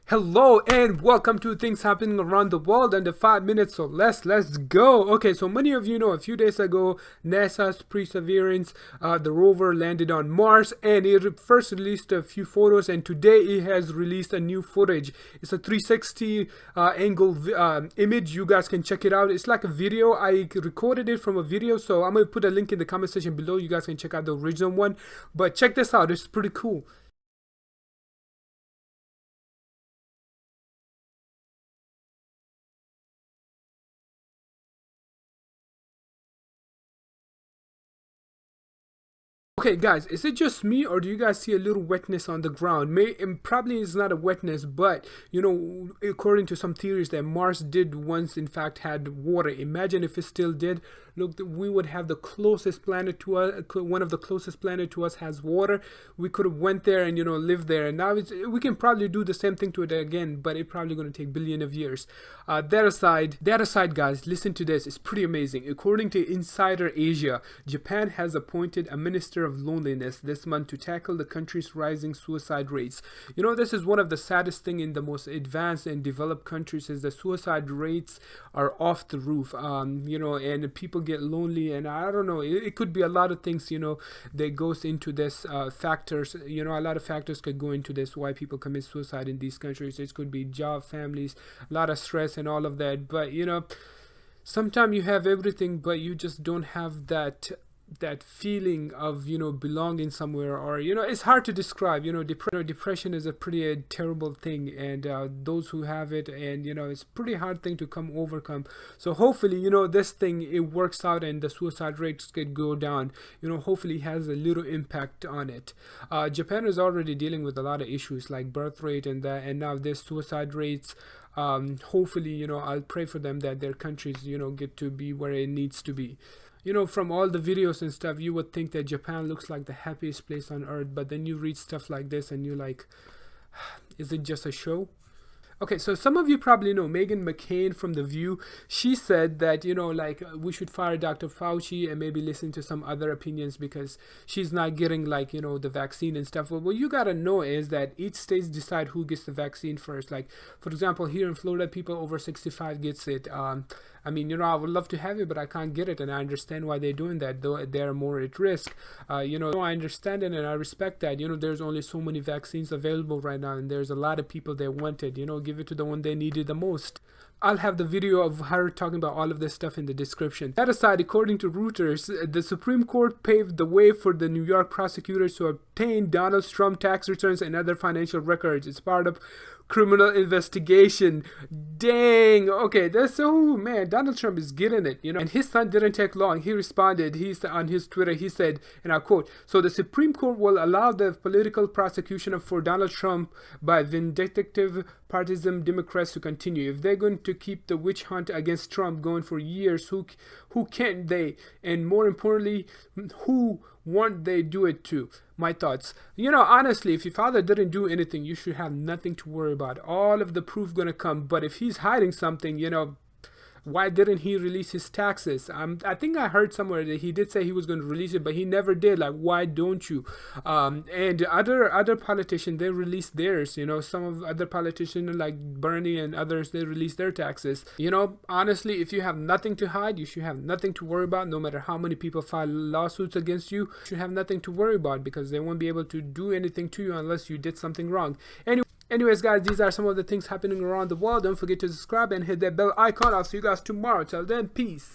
Hello and welcome to things happening around the world under 5 minutes or less. Let's go. Okay, so many of you know a few days ago, NASA's Perseverance, the rover landed on Mars, and it first released a few photos, and today it has released a new footage. It's a 360 angle image. You guys can check it out. It's like a video. I recorded it from a video, so I'm gonna put a link in the comment section below. You guys can check out the original one. But check this out. It's pretty cool. Okay, guys, is it just me or do you guys see a little wetness on the ground? Probably it's not a wetness, but you know, according to some theories that Mars did once in fact had water. Imagine if it still did. Look, we would have the closest planet to us. One of the closest planet to us has water. We could have went there and lived there. And now we can probably do the same thing to it again, but it's probably going to take billion of years. That aside, guys, listen to this. It's pretty amazing. According to Insider Asia, Japan has appointed a minister of loneliness this month to tackle the country's rising suicide rates. This is one of the saddest thing in the most advanced and developed countries is the suicide rates are off the roof. And people get lonely, and I don't know. It could be a lot of things. That goes into this factors. A lot of factors could go into this why people commit suicide in these countries. It could be job, families, a lot of stress, and all of that. But sometimes you have everything, but you just don't have that feeling of belonging somewhere, or it's hard to describe. Depression is a pretty terrible thing, and those who have it, and it's pretty hard thing to overcome. So hopefully this thing it works out and the suicide rates could go down. Hopefully it has a little impact on it. Japan is already dealing with a lot of issues like birth rate and that, and now this suicide rates. Hopefully I'll pray for them that their countries get to be where it needs to be. From all the videos and stuff, you would think that Japan looks like the happiest place on earth, but then you read stuff like this and you're like, is it just a show? Okay, so some of you probably know Meghan McCain from The View. She said that, we should fire Dr. Fauci and maybe listen to some other opinions because she's not getting, the vaccine and stuff. Well, what you got to know is that each states decide who gets the vaccine first. Like, for example, here in Florida, people over 65 gets it. I would love to have it, but I can't get it, and I understand why they're doing that, though they're more at risk. I understand it, and I respect that. There's only so many vaccines available right now, and there's a lot of people that want it. Give it to the one they needed the most. I'll have the video of her talking about all of this stuff in the description. That aside, according to Reuters, the Supreme Court paved the way for the New York prosecutors to obtain Donald Trump tax returns and other financial records. It's part of criminal investigation. Dang. Okay, man, Donald Trump is getting it, And his son didn't take long. He responded. On his Twitter, he said, and I quote, "So the Supreme Court will allow the political prosecution for Donald Trump by vindictive partisan Democrats to continue. If they're going to keep the witch hunt against Trump going for years, who can't they? And more importantly, who won't they do it to?" My thoughts. Honestly, if your father didn't do anything, you should have nothing to worry about. All of the proof gonna come. But if he's hiding something, why didn't he release his taxes? I think I heard somewhere that he did say he was going to release it, but he never did. Like, why don't you? And other politicians, they released theirs. Some of other politicians like Bernie and others, they released their taxes. Honestly, if you have nothing to hide, you should have nothing to worry about. No matter how many people file lawsuits against you, you should have nothing to worry about because they won't be able to do anything to you unless you did something wrong. Anyways, guys, these are some of the things happening around the world. Don't forget to subscribe and hit that bell icon. I'll see you guys tomorrow. Till then, peace.